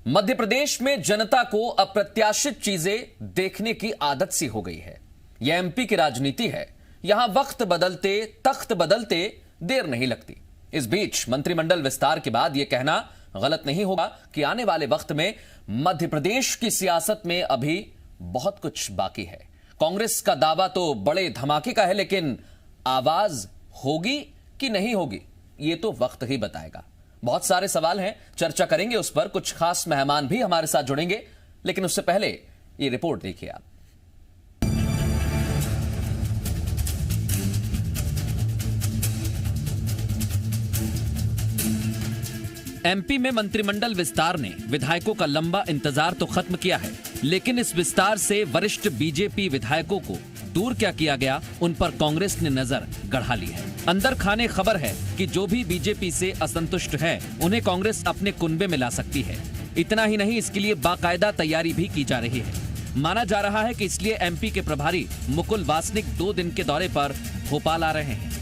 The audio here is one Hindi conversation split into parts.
मध्य प्रदेश में जनता को अप्रत्याशित चीजें देखने की आदत सी हो गई है। यह एमपी की राजनीति है। यहां वक्त बदलते तख्त बदलते देर नहीं लगती। इस बीच मंत्रिमंडल विस्तार के बाद यह कहना गलत नहीं होगा कि आने वाले वक्त में मध्य प्रदेश की सियासत में अभी बहुत कुछ बाकी है। कांग्रेस का दावा तो बड़े धमाके का है, लेकिन आवाज होगी कि नहीं होगी यह तो वक्त ही बताएगा। बहुत सारे सवाल हैं, चर्चा करेंगे उस पर। कुछ खास मेहमान भी हमारे साथ जुड़ेंगे, लेकिन उससे पहले ये रिपोर्ट देखिए आप। एमपी में मंत्रिमंडल विस्तार ने विधायकों का लंबा इंतजार तो खत्म किया है, लेकिन इस विस्तार से वरिष्ठ बीजेपी विधायकों को दूर क्या किया गया, उन पर कांग्रेस ने नजर गढ़ा ली है। अंदर खाने खबर है कि जो भी बीजेपी से असंतुष्ट है, उन्हें कांग्रेस अपने कुनबे में ला सकती है। इतना ही नहीं, इसके लिए बाकायदा तैयारी भी की जा रही है। माना जा रहा है कि इसलिए एमपी के प्रभारी मुकुल वासनिक 2 दिन के दौरे पर भोपाल आ रहे हैं।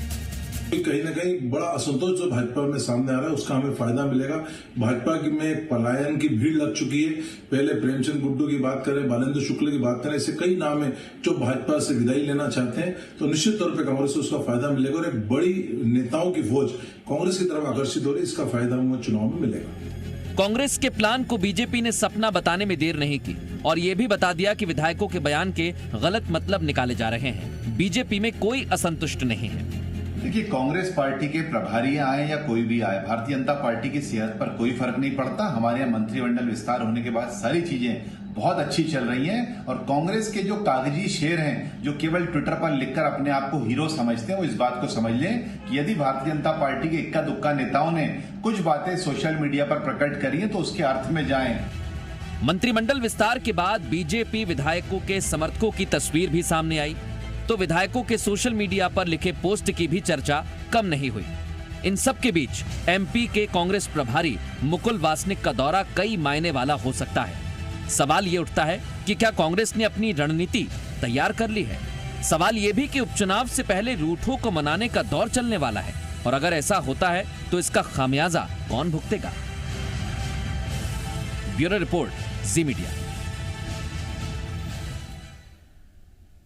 कहीं ना कहीं बड़ा असंतोष जो भाजपा में सामने आ रहा है, उसका हमें फायदा मिलेगा। भाजपा की में पलायन की भीड़ लग चुकी है। पहले प्रेमचंद गुड्डू की बात करें, बालेंद्र शुक्ल की बात करें, ऐसे कई नाम है जो भाजपा से विदाई लेना चाहते हैं। तो निश्चित तौर पर कांग्रेस को उसका फायदा मिलेगा और एक बड़ी नेताओं की फौज कांग्रेस की तरफ आकर्षित हो रही है। इसका फायदा हमें चुनाव में मिलेगा। कांग्रेस के प्लान को बीजेपी ने सपना बताने में देर नहीं की और यह भी बता दिया कि विधायकों के बयान के गलत मतलब निकाले जा रहे हैं। बीजेपी में कोई असंतुष्ट नहीं है। देखिए, कांग्रेस पार्टी के प्रभारी आए या कोई भी आए, भारतीय जनता पार्टी की सेहत पर कोई फर्क नहीं पड़ता। हमारे यहाँ मंत्रिमंडल विस्तार होने के बाद सारी चीजें बहुत अच्छी चल रही हैं और कांग्रेस के जो कागजी शेर हैं, जो केवल ट्विटर पर लिखकर अपने आप को हीरो समझते हैं, वो इस बात को समझ लें कि यदि भारतीय जनता पार्टी के इक्का दुक्का नेताओं ने कुछ बातें सोशल मीडिया पर प्रकट करी है तो उसके अर्थ में जाएं। मंत्रिमंडल विस्तार के बाद बीजेपी विधायकों के समर्थकों की तस्वीर भी सामने आई, तो विधायकों के सोशल मीडिया पर लिखे पोस्ट की भी चर्चा कम नहीं हुई। इन सब के बीच एमपी के कांग्रेस प्रभारी मुकुल वासनिक का दौरा कई मायने वाला हो सकता है। सवाल ये उठता है कि क्या कांग्रेस ने अपनी रणनीति तैयार कर ली है? सवाल ये भी कि उपचुनाव से पहले रूठों को मनाने का दौर चलने वाला है, और अगर ऐसा होता है तो इसका खामियाजा कौन भुगतेगा? ब्यूरो रिपोर्ट, जी मीडिया।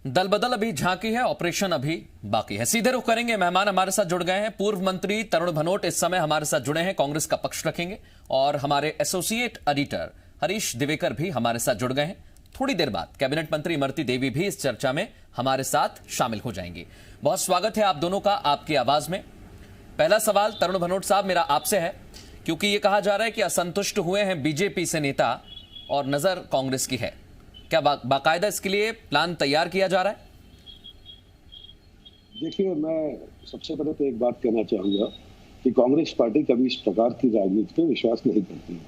दल बदल अभी झांकी है, ऑपरेशन अभी बाकी है। सीधे रुख करेंगे। मेहमान हमारे साथ जुड़ गए हैं। पूर्व मंत्री तरुण भनोट इस समय हमारे साथ जुड़े हैं, कांग्रेस का पक्ष रखेंगे, और हमारे एसोसिएट एडिटर हरीश दिवेकर भी हमारे साथ जुड़ गए हैं। थोड़ी देर बाद कैबिनेट मंत्री इमरती देवी भी इस चर्चा में हमारे साथ शामिल हो जाएंगी। बहुत स्वागत है आप दोनों का आपकी आवाज में। पहला सवाल तरुण भनोट साहब मेरा आपसे है, क्योंकि यह कहा जा रहा है कि असंतुष्ट हुए हैं बीजेपी से नेता और नजर कांग्रेस की है। क्या बाकायदा इसके लिए प्लान तैयार किया जा रहा है? देखिए, मैं सबसे पहले तो एक बात कहना चाहूंगा कि कांग्रेस पार्टी कभी इस प्रकार की राजनीति पे विश्वास नहीं करती है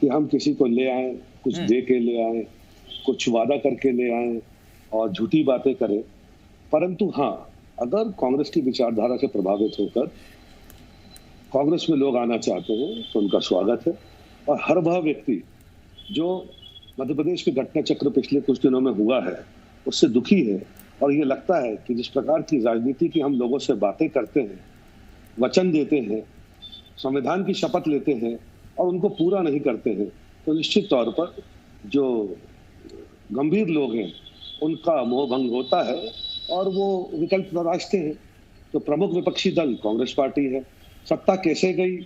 कि हम किसी को ले आए, कुछ दे के ले आए, कुछ वादा करके ले आए और झूठी बातें करें। परंतु हाँ, अगर कांग्रेस की विचारधारा से प्रभावित होकर कांग्रेस में लोग आना चाहते हैं तो उनका स्वागत है। और हर वह व्यक्ति जो मध्य प्रदेश में घटना चक्र पिछले कुछ दिनों में हुआ है उससे दुखी है, और ये लगता है कि जिस प्रकार की राजनीति की हम लोगों से बातें करते हैं, वचन देते हैं, संविधान की शपथ लेते हैं और उनको पूरा नहीं करते हैं, तो निश्चित तौर पर जो गंभीर लोग हैं उनका मोह भंग होता है और वो विकल्प तलाशते हैं। तो प्रमुख विपक्षी दल कांग्रेस पार्टी है। सत्ता कैसे गई,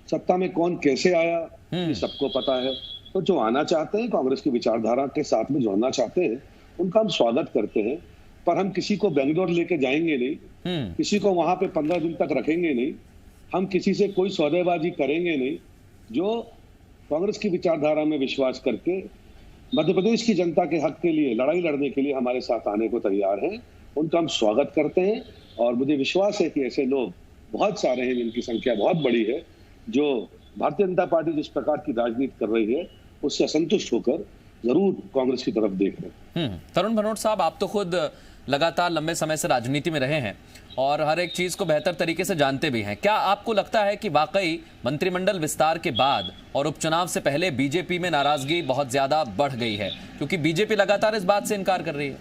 सत्ता में कौन कैसे आया, ये सबको पता है। तो जो आना चाहते हैं, कांग्रेस की विचारधारा के साथ में जोड़ना चाहते हैं, उनका हम स्वागत करते हैं। पर हम किसी को बेंगलोर लेके जाएंगे नहीं, किसी को वहां पे 15 दिन तक रखेंगे नहीं, हम किसी से कोई सौदेबाजी करेंगे नहीं। जो कांग्रेस की विचारधारा में विश्वास करके मध्य प्रदेश की जनता के हक के लिए लड़ाई लड़ने के लिए हमारे साथ आने को तैयार हैं, उनका हम स्वागत करते हैं। और मुझे विश्वास है कि ऐसे लोग बहुत सारे हैं, जिनकी संख्या बहुत बड़ी है, जो भारतीय जनता पार्टी जिस प्रकार की राजनीति कर रही है उससे असंतुष्ट होकर जरूर कांग्रेस की तरफ देख रहे हैं। तरुण भनोट साहब, आप तो खुद लगातार लंबे समय से राजनीति में रहे हैं और हर एक चीज को बेहतर तरीके से जानते भी हैं। क्या आपको लगता है कि वाकई मंत्रिमंडल विस्तार के बाद और उपचुनाव से पहले बीजेपी में नाराजगी बहुत ज्यादा बढ़ गई है? क्योंकि बीजेपी लगातार इस बात से इनकार कर रही है।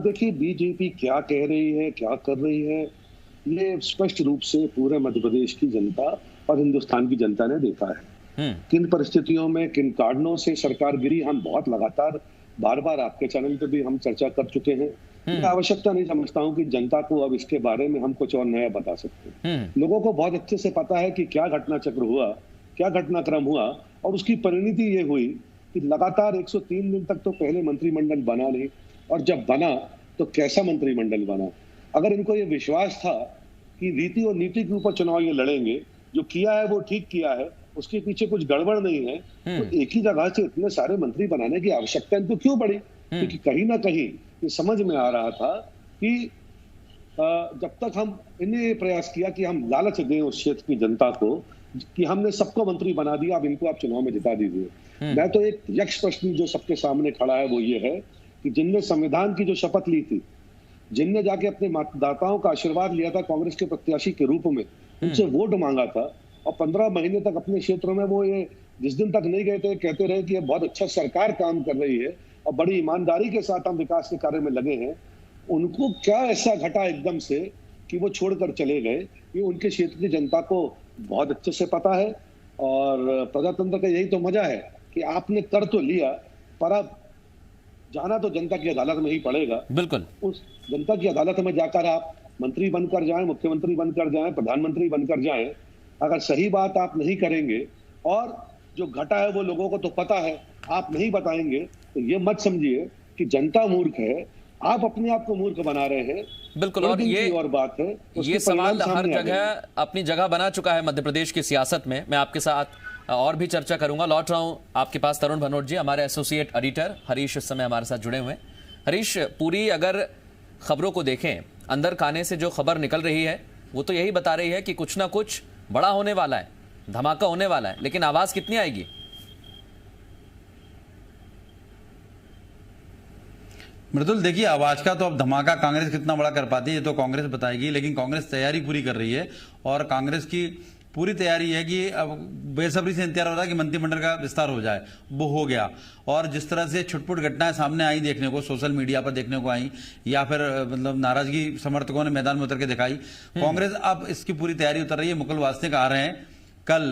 देखिए, बीजेपी क्या कह रही है, क्या कर रही है, ये स्पष्ट रूप से पूरे मध्य प्रदेश की जनता और हिंदुस्तान की जनता ने देखा है। किन परिस्थितियों में, किन कारणों से सरकार गिरी, हम बहुत लगातार बार बार आपके चैनल पे भी हम चर्चा कर चुके हैं। मैं आवश्यकता नहीं समझता हूं कि जनता को अब इसके बारे में हम कुछ और नया बता सकते हैं। लोगों को बहुत अच्छे से पता है कि क्या घटना चक्र हुआ, क्या घटनाक्रम हुआ, और उसकी परिणति ये हुई कि लगातार 103 दिन तक तो पहले मंत्रिमंडल बना नहीं, और जब बना तो कैसा मंत्रिमंडल बना। अगर इनको ये विश्वास था कि रीति और नीति के ऊपर चुनाव ये लड़ेंगे, जो किया है वो ठीक किया है, उसके पीछे कुछ गड़बड़ नहीं है, तो एक ही जगह से इतने सारे मंत्री बनाने की आवश्यकता इनको क्यों पड़ी? क्योंकि कहीं ना कहीं ये समझ में आ रहा था कि जब तक हम इन्हें प्रयास किया कि हम लालच दें उस क्षेत्र की जनता को कि हमने सबको मंत्री बना दिया, अब इनको आप चुनाव में जिता दीजिए। मैं तो एक यक्ष प्रश्न जो सबके सामने खड़ा है वो ये है कि जिनने संविधान की जो शपथ ली थी, जिनने जाके अपने मतदाताओं का आशीर्वाद लिया था कांग्रेस के प्रत्याशी के रूप में, उनसे वोट मांगा था, और 15 महीने तक अपने क्षेत्रों में वो ये जिस दिन तक नहीं गए थे कहते रहे कि ये बहुत अच्छा सरकार काम कर रही है और बड़ी ईमानदारी के साथ हम विकास के कार्य में लगे हैं। उनको क्या ऐसा घटा एकदम से कि वो छोड़कर चले गए? ये उनके क्षेत्र की जनता को बहुत अच्छे से पता है, और प्रजातंत्र का यही तो मजा है कि आपने कर तो लिया, पर अब जाना तो जनता की अदालत में ही पड़ेगा। बिल्कुल, उस जनता की अदालत में जाकर आप मंत्री बनकर जाएं, मुख्यमंत्री बनकर जाएं, प्रधानमंत्री बनकर जाएं, अगर सही बात आप नहीं करेंगे और जो घटा है वो लोगों को तो पता है, आप नहीं बताएंगे, तो ये मत समझिए कि जनता मूर्ख है, आप अपने आप को मूर्ख बना रहे हैं। बिल्कुल, और ये और बात है, ये सवाल हर जगह अपनी जगह बना चुका है मध्य प्रदेश की सियासत में। मैं आपके साथ और भी चर्चा करूंगा। लौट रहा हूं आपके पास तरुण भनोट जी, हमारे एसोसिएट एडिटर हरीश इस समय हमारे साथ जुड़े हुए हैं। हरीश, पूरी अगर खबरों को देखें, अंदर खाने से जो खबर निकल रही है वो तो यही बता रही है कि कुछ ना कुछ बड़ा होने वाला है, धमाका होने वाला है, लेकिन आवाज कितनी आएगी? मृदुल, देखिए, आवाज का तो अब धमाका कांग्रेस कितना बड़ा कर पाती है ये तो कांग्रेस बताएगी, लेकिन कांग्रेस तैयारी पूरी कर रही है और कांग्रेस की पूरी तैयारी है कि अब बेसब्री से इंतजार हो रहा है कि मंत्रिमंडल का विस्तार हो जाए। वो हो गया, और जिस तरह से छुटपुट घटनाएं सामने आई देखने को, सोशल मीडिया पर देखने को आई, या फिर मतलब नाराजगी समर्थकों ने मैदान में उतर के दिखाई, कांग्रेस अब इसकी पूरी तैयारी उतर रही है। मुकुल वासनिक आ रहे हैं, कल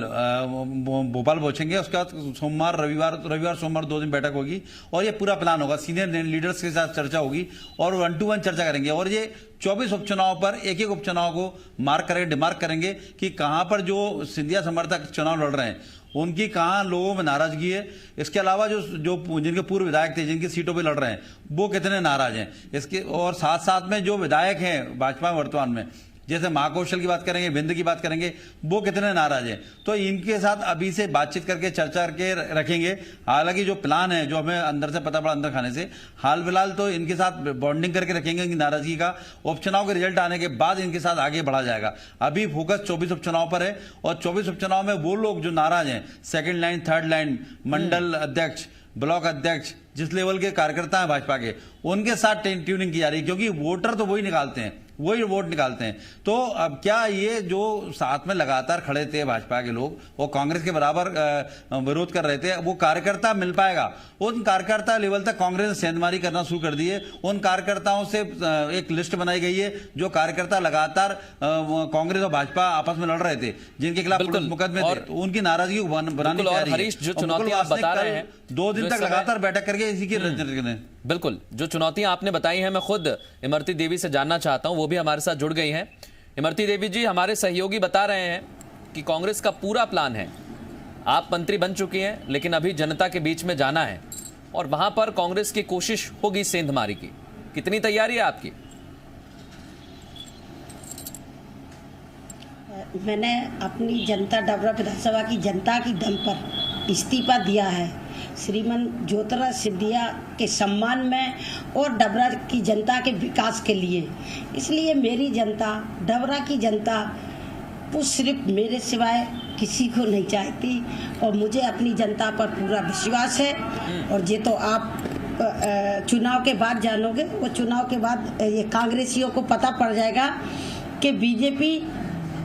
भोपाल पहुंचेंगे, उसके बाद सोमवार रविवार सोमवार 2 दिन बैठक होगी और ये पूरा प्लान होगा, सीनियर लीडर्स के साथ चर्चा होगी और 1-to-1 चर्चा करेंगे, और ये 24 उपचुनाव पर एक एक उपचुनाव को मार्क करेंगे, डिमार्क करेंगे कि कहां पर जो सिंधिया समर्थक चुनाव लड़ रहे हैं उनकी कहां लोगों में नाराजगी है। इसके अलावा जो जिनके पूर्व विधायक थे, जिनकी सीटों पे लड़ रहे हैं, वो कितने नाराज हैं इसके, और साथ साथ में जो विधायक हैं भाजपा वर्तमान में, जैसे महाकौशल की बात करेंगे, बिंद की बात करेंगे, वो कितने नाराज हैं। तो इनके साथ अभी से बातचीत करके चर्चा करके रखेंगे। हालांकि जो प्लान है, जो हमें अंदर से पता पड़ा अंदर खाने से, हाल फिलहाल तो इनके साथ बॉन्डिंग करके रखेंगे कि नाराजगी का उपचुनाव के रिजल्ट आने के बाद इनके साथ आगे बढ़ा जाएगा। अभी फोकस 24 उपचुनाव पर है, और 24 उपचुनाव में वो लोग जो नाराज हैं, सेकेंड लाइन, थर्ड लाइन, मंडल अध्यक्ष, ब्लॉक अध्यक्ष, जिस लेवल के कार्यकर्ता हैं भाजपा के, उनके साथ ट्यूनिंग की जा रही है, क्योंकि वोटर तो वही निकालते हैं, वही वोट निकालते हैं। तो अब क्या ये जो साथ में लगातार खड़े थे भाजपा के लोग, वो कांग्रेस के बराबर विरोध कर रहे थे, वो कार्यकर्ता मिल पाएगा? उन कार्यकर्ता लेवल तक कांग्रेस ने सेंधमारी करना शुरू कर दी है। उन कार्यकर्ताओं से एक लिस्ट बनाई गई है, जो कार्यकर्ता लगातार कांग्रेस और भाजपा आपस में लड़ रहे थे, जिनके खिलाफ पुलिस मुकदमे थे, तो उनकी नाराजगी बनानी चाहिए। जो चुनौती आप बता रहे हैं, 2 दिन तक लगातार बैठक करके इसी की बिल्कुल, जो चुनौतियां आपने बताई हैं, मैं खुद इमरती देवी से जानना चाहता हूं, वो भी हमारे साथ जुड़ गई हैं। इमरती देवी जी, हमारे सहयोगी बता रहे हैं कि कांग्रेस का पूरा प्लान है, आप मंत्री बन चुकी हैं, लेकिन अभी जनता के बीच में जाना है और वहां पर कांग्रेस की कोशिश होगी सेंधमारी की। कितनी तैयारी है आपकी? मैंने अपनी जनता, डबरा विधानसभा की जनता की दम पर इस्तीफा दिया है, श्रीमान ज्योतिरादित्य सिंधिया के सम्मान में और डबरा की जनता के विकास के लिए। इसलिए मेरी जनता, डबरा की जनता, वो सिर्फ मेरे सिवाय किसी को नहीं चाहती, और मुझे अपनी जनता पर पूरा विश्वास है। और ये तो आप चुनाव के बाद जानोगे, वो चुनाव के बाद ये कांग्रेसियों को पता पड़ जाएगा कि बीजेपी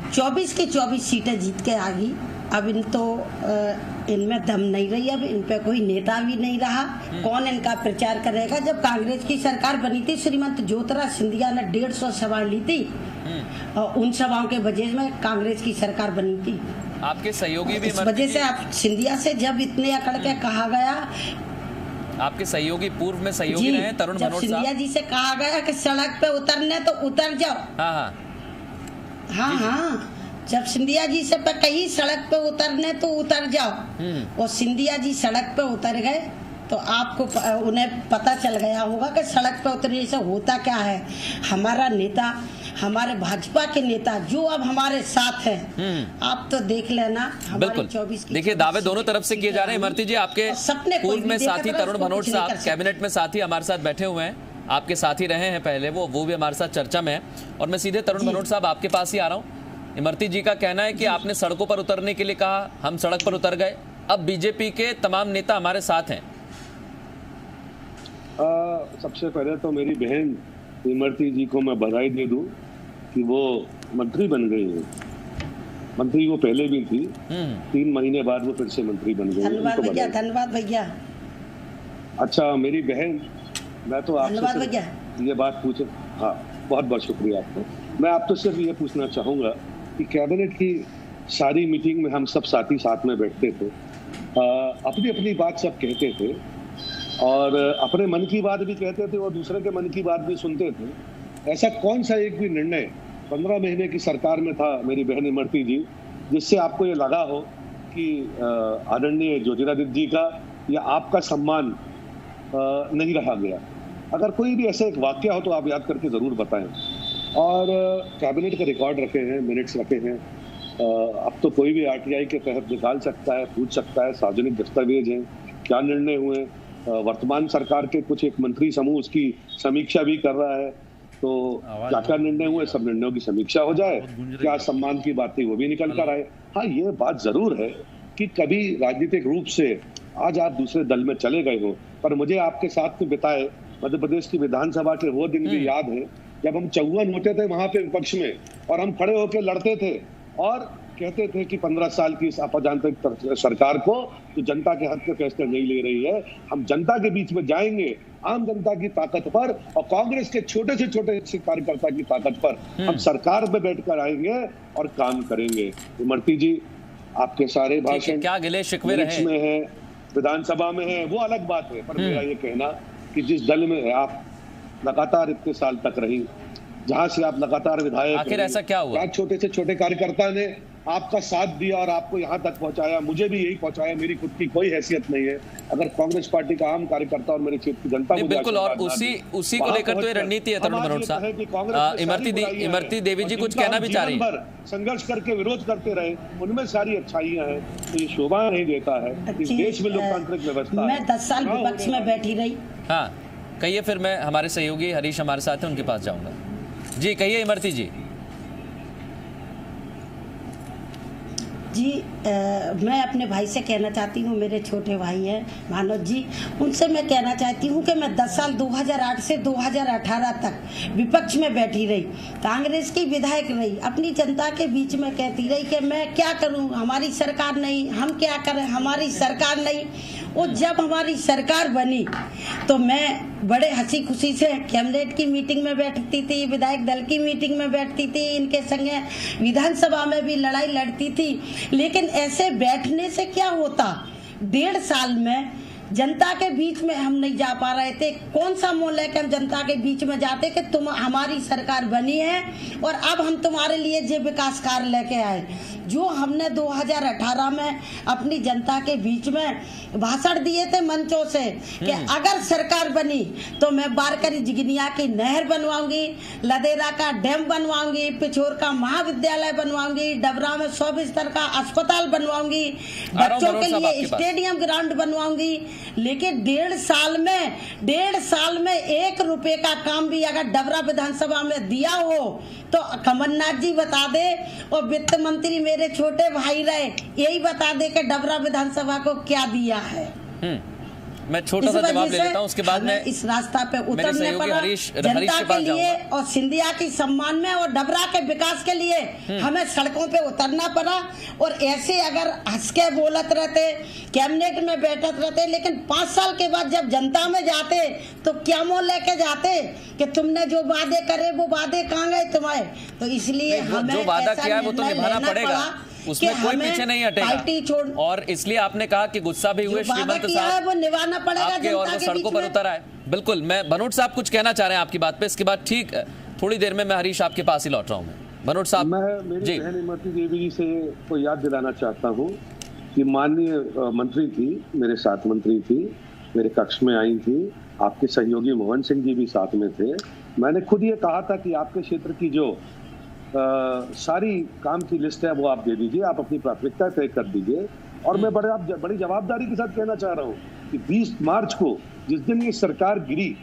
24 की 24 सीटें जीत के आ गई। अब इनमें दम नहीं रही, अब इन पे कोई नेता भी नहीं रहा, कौन इनका प्रचार करेगा? जब कांग्रेस की सरकार बनी थी, श्रीमंत ज्योतिरादित्य सिंधिया ने 150 सभा ली थी, और उन सभाओं के वजह में कांग्रेस की सरकार बनी थी। आपके सहयोगी भी इस वजह से आप सिंधिया से जब इतने अकड़ के कहा गया, आपके सहयोगी पूर्व में सहयोगी रहे तरुण भनोट साहब, सिंधिया जी से कहा गया कि सड़क पे उतरने तो उतर जाओ। हाँ, जब सिंधिया जी से कही सड़क पे उतरने तो उतर जाओ, और सिंधिया जी सड़क पे उतर गए तो आपको उन्हें पता चल गया होगा कि सड़क पे उतरने से होता क्या है। हमारा नेता, हमारे भाजपा के नेता जो अब हमारे साथ हैं, आप तो देख लेना। बिल्कुल, देखिए दावे दोनों तरफ से किए जा रहे हैं। इमरती जी, आपके पूर्व में साथी तरुण भनोट साहब कैबिनेट में साथी हमारे साथ बैठे हुए हैं, आपके साथी रहे हैं पहले, वो भी हमारे साथ चर्चा में है। और मैं सीधे तरुण भनोट साहब आपके पास ही आ रहा हूँ। इमरती जी का कहना है कि आपने सड़कों पर उतरने के लिए कहा, हम सड़क पर उतर गए, अब बीजेपी के तमाम नेता हमारे साथ हैं। सबसे पहले तो मेरी बहन इमरती जी को मैं बधाई दे दूं कि वो मंत्री बन गई है। मंत्री वो पहले भी थी, 3 महीने बाद वो फिर से मंत्री बन गई। धन्यवाद भैया, धन्यवाद भैया। अच्छा मेरी बहन, मैं तो आपसे ये बात पूछे, हाँ बहुत बहुत शुक्रिया आपको। मैं आपको सिर्फ ये पूछना चाहूँगा कि कैबिनेट की सारी मीटिंग में हम सब साथी साथ में बैठते थे, अपनी अपनी बात सब कहते थे और अपने मन की बात भी कहते थे और दूसरे के मन की बात भी सुनते थे। ऐसा कौन सा एक भी निर्णय 15 महीने की सरकार में था मेरी बहन इमरती जी, जिससे आपको ये लगा हो कि आदरणीय ज्योतिरादित्य जी का या आपका सम्मान नहीं रहा गया? अगर कोई भी ऐसा एक वाक्य हो तो आप याद करके जरूर बताएं। और कैबिनेट के रिकॉर्ड रखे हैं, मिनट्स रखे हैं, अब तो कोई भी आरटीआई के तहत निकाल सकता है, पूछ सकता है, सार्वजनिक दस्तावेज हैं, क्या निर्णय हुए। वर्तमान सरकार के कुछ एक मंत्री समूह उसकी समीक्षा भी कर रहा है, तो क्या क्या निर्णय हुए, सब निर्णयों की समीक्षा हो जाए, क्या सम्मान की बात थी वो भी निकल कर आए। हाँ, ये बात जरूर है कि कभी राजनीतिक रूप से आज आप दूसरे दल में चले गए हो, पर मुझे आपके साथ में बिताए मध्य प्रदेश की विधानसभा के वो दिन भी याद है जब हम 54 होते थे वहां पे विपक्ष में, और हम खड़े होकर लड़ते थे और कहते थे कि 15 साल की इस अप्रजातांत्रिक सरकार को जो जनता के हक के फैसले नहीं ले रही है, हम जनता के बीच में जाएंगे, आम जनता की ताकत पर और कांग्रेस के छोटे से छोटे कार्यकर्ता की ताकत पर हम सरकार में बैठकर आएंगे और काम करेंगे। इमरती जी, आपके सारे भाषण क्या गिले शिकवे रहे में है, विधानसभा में है, वो अलग बात है, पर मेरा ये कहना कि जिस दल में आप लगातार इतने साल तक रही, जहां से आप लगातार विधायक, आखिर ऐसा क्या हुआ? छोटे से छोटे कार्यकर्ता ने आपका साथ दिया और आपको यहां तक पहुंचाया, मुझे भी यही पहुंचाया, मेरी खुद की कोई हैसियत नहीं है। अगर कांग्रेस पार्टी का आम कार्यकर्ता और मेरे क्षेत्र की जनता को बिल्कुल, और उसी को लेकर तो ये रणनीति है तरुण भनोट साहब। इमरती देवी जी कुछ कहना भी चाह रही है। संघर्ष करके विरोध करते रहे, उनमें सारी अच्छाइयां हैं, तो ये शोभा नहीं देता है इस देश में लोकतांत्रिक व्यवस्था। मैं 10 साल विपक्ष में बैठी रही। हाँ कहिए, फिर मैं हमारे सहयोगी हरीश हमारे साथ हैं, उनके पास जाऊंगा। जी कहिए इमरती जी। जी मैं अपने भाई से कहना चाहती हूँ, मेरे छोटे भाई हैं मानव जी, उनसे मैं कहना चाहती हूँ कि मैं 10 साल 2008 से 2018 तक विपक्ष में बैठी रही, कांग्रेस की विधायक रही, अपनी जनता के बीच में कहती रही कि मैं क्या करूँ, हमारी सरकार नहीं, हम क्या करें, हमारी सरकार नहीं। और जब हमारी सरकार बनी तो मैं बड़े हंसी खुशी से कैबिनेट की मीटिंग में बैठती थी, विधायक दल की मीटिंग में बैठती थी, इनके संगे विधानसभा में भी लड़ाई लड़ती थी। लेकिन ऐसे बैठने से क्या होता, 1.5 साल में जनता के बीच में हम नहीं जा पा रहे थे। कौन सा मोल लेकर हम जनता के बीच में जाते कि तुम हमारी सरकार बनी है और अब हम तुम्हारे लिए जो विकास कार्य लेके आए, जो हमने 2018 में अपनी जनता के बीच में भाषण दिए थे मंचों से कि अगर सरकार बनी तो मैं बारकरी जिगनिया की नहर बनवाऊंगी, लदेरा का डैम बनवाऊंगी, पिछोर का महाविद्यालय बनवाऊंगी, डबरा में 100 बिस्तर का अस्पताल बनवाऊंगी, बच्चों के लिए स्टेडियम ग्राउंड बनवाऊंगी। लेकिन 1.5 साल में 1 रुपए का काम भी अगर डबरा विधानसभा में दिया हो तो कमलनाथ जी बता दे, और वित्त मंत्री मेरे छोटे भाई रहे, यही बता दे कि डबरा विधानसभा को क्या दिया है। मैं छोटा सा जवाब ले लेता हूं, उसके बाद में इस रास्ता पे उतरने पड़ा जनता के लिए और सिंधिया की सम्मान में और डबरा के विकास के लिए हमें सड़कों पे उतरना पड़ा। और ऐसे अगर हंस के बोलत रहते, कैबिनेट में बैठत रहते, लेकिन 5 साल के बाद जब जनता में जाते तो क्या मोल लेके जाते कि तुमने जो वादे करे वो वादे कहाँ गए तुम्हारे। तो इसलिए हमें जो वादा किया है वो तो निभाना पड़ेगा। उसमें कोई हमें पीछे नहीं पार्टी छोड़ हटेगा। और इसलिए आपने कहा कि गुस्सा भी हुए श्रीमंत है साहब वो निभाना पड़ेगा आपके, और वो सड़कों पर उतर आए। बिल्कुल, मैं भनोट साहब कुछ कहना चाह रहे हैं आपकी बात पे, इसके बाद ठीक थोड़ी देर में मैं हरीश आपके पास ही लौट रहा हूँ। भनोट साहब, मैं मेरी बहन इमरती देवी जी से को याद दिलाना चाहता हूँ कि माननीय मंत्री थी, मेरे साथ मंत्री थी, मेरे कक्ष में आई थी, आपके सहयोगी मोहन सिंह जी भी साथ में थे। मैंने खुद ये कहा था कि आपके क्षेत्र की जो सारी काम की लिस्ट है वो आप दे दीजिए, आप अपनी प्राथमिकता तय कर दीजिए। और मैं बड़ी जवाबदारी के साथ कहना चाह रहा हूँ कि 20 मार्च को जिस दिन ये सरकार गिरी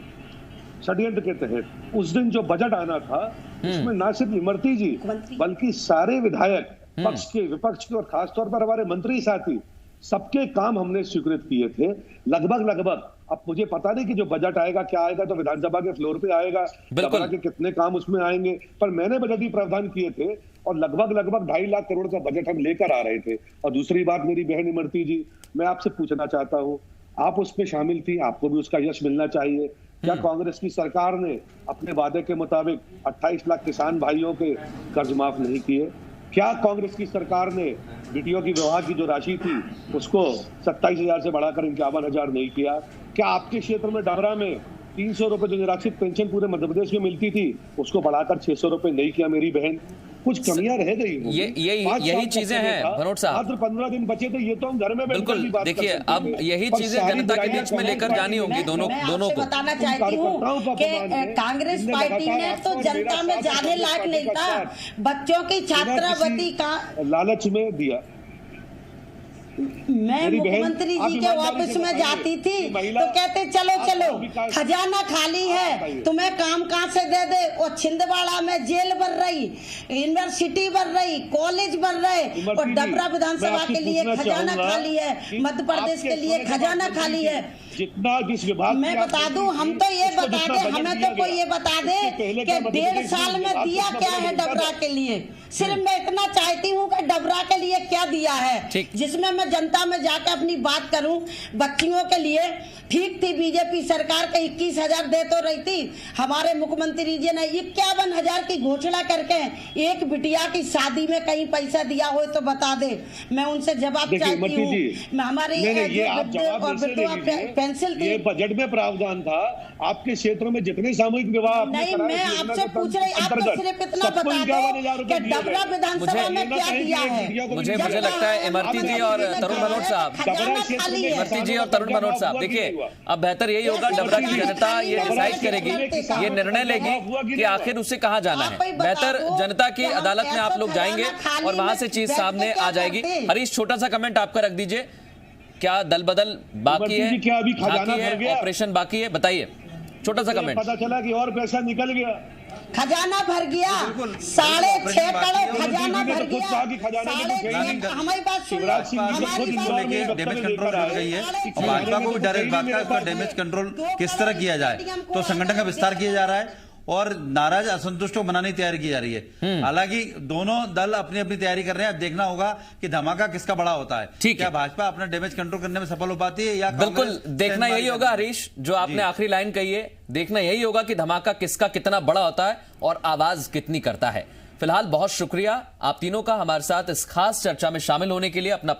षड्यंत्र के तहत, उस दिन जो बजट आना था उसमें ना सिर्फ इमरती जी बल्कि सारे विधायक, पक्ष के विपक्ष के और खासतौर पर हमारे मंत्री साथी, सबके काम हमने स्वीकृत किए थे। लगभग अब मुझे पता नहीं कि जो बजट आएगा क्या आएगा, तो विधानसभा के फ्लोर पे आएगा, सभा के कितने काम उसमें आएंगे, पर मैंने बजटीय प्रावधान किए थे और लगभग 2.5 लाख करोड़ का बजट हम लेकर आ रहे थे। और दूसरी बात, मेरी बहन इमरती जी, मैं आपसे पूछना चाहता हूँ, आप उसमें शामिल थी, आपको भी उसका यश मिलना चाहिए। क्या कांग्रेस की सरकार ने अपने वादे के मुताबिक 28 लाख किसान भाइयों के कर्ज माफ नहीं किए? क्या कांग्रेस की सरकार ने बीटीओ की विवाह की जो राशि थी उसको 27,000 से बढ़ाकर 51,000 नहीं किया? क्या आपके क्षेत्र में डबरा में 300 रुपए जो निराश्रित पेंशन पूरे मध्य प्रदेश में मिलती थी उसको बढ़ाकर 600 रुपए नहीं किया? मेरी बहन, कुछ कमियां रह गई। यही चीजें हैं भनोट साहब। मात्र 15 दिन बचे थे, ये तो हम घर में बिल्कुल देखिए, अब यही चीजें जनता के बीच में लेकर जानी होंगी दोनों को। बताना चाहती हूँ कि कांग्रेस पार्टी ने तो जनता में जाने लायक नहीं था, बच्चों की छात्रावृत्ति का लालच में दिया। मैं मुख्यमंत्री जी के ऑफिस में जाती थी तो कहते चलो खजाना खाली है, तुम्हें काम कहाँ से दे दे। और छिंदवाड़ा में जेल बन रही, यूनिवर्सिटी बन रही, कॉलेज बन रहे, और डबरा विधानसभा के लिए खजाना खाली है, मध्य प्रदेश के लिए खजाना खाली है। जितना जिस विभाग मैं बता दूं, हम तो ये बता दे, हमें तो कोई ये बता दे कि 1.5 साल में दिया क्या है डबरा के लिए। सिर्फ मैं इतना चाहती हूँ कि डबरा के लिए क्या दिया है, जिसमें मैं जनता में जाकर अपनी बात करूं। बच्चियों के लिए ठीक थी, बीजेपी सरकार के 21,000 दे तो रही थी, हमारे मुख्यमंत्री जी ने 51,000 की घोषणा करके एक बिटिया की शादी में कहीं पैसा दिया हो तो बता दे। मैं उनसे जवाब चाहती हूँ। हमारे पेंसिल थी, ये बजट में प्रावधान था, आपके क्षेत्र में जितने सामूहिक विवाह नहीं, मैं आपसे पूछ रही, आपको सिर्फ इतना बता दो कि डबरा विधानसभा में क्या दिया है। मुझे लगता है इमरती जी और तरुण भनोट साहब, इमरती जी और तरुण भनोट साहब, देखिए अब बेहतर यही होगा, डबरा की जनता ये डिसाइड करेगी, ये निर्णय लेगी कि आखिर उसे कहाँ जाना है। बेहतर जनता की अदालत में आप लोग जाएंगे और वहां से चीज सामने आ जाएगी। हरीश, छोटा सा कमेंट आपका रख दीजिए, क्या दल बदल बाकी है, क्या अभी खजाना भर गया, ऑपरेशन बाकी है, बताइए छोटा सा कमेंट। पता चला कि और पैसा निकल गया, खजाना भर गया, 6.5 करोड़ खजाना भर गया। हमारी बात सुन लो, डैमेज कंट्रोल कर गई है, भाजपा को भी डर इस बात का इसका डैमेज कंट्रोल किस तरह किया जाए, तो संगठन का विस्तार किया जा रहा है और नाराज असंतुष्ट को मनाने की तैयारी की जा रही है। हालांकि दोनों दल अपनी अपनी तैयारी कर रहे हैं, अब देखना होगा कि धमाका किसका बड़ा होता है। ठीक है, भाजपा अपना डैमेज कंट्रोल करने में सफल हो पाती है या बिल्कुल देखना यही होगा। हरीश, जो आपने आखिरी लाइन कही है, देखना यही होगा कि धमाका किसका कितना बड़ा होता है और आवाज कितनी करता है। फिलहाल बहुत शुक्रिया आप तीनों का हमारे साथ इस खास चर्चा में शामिल होने के लिए। अपना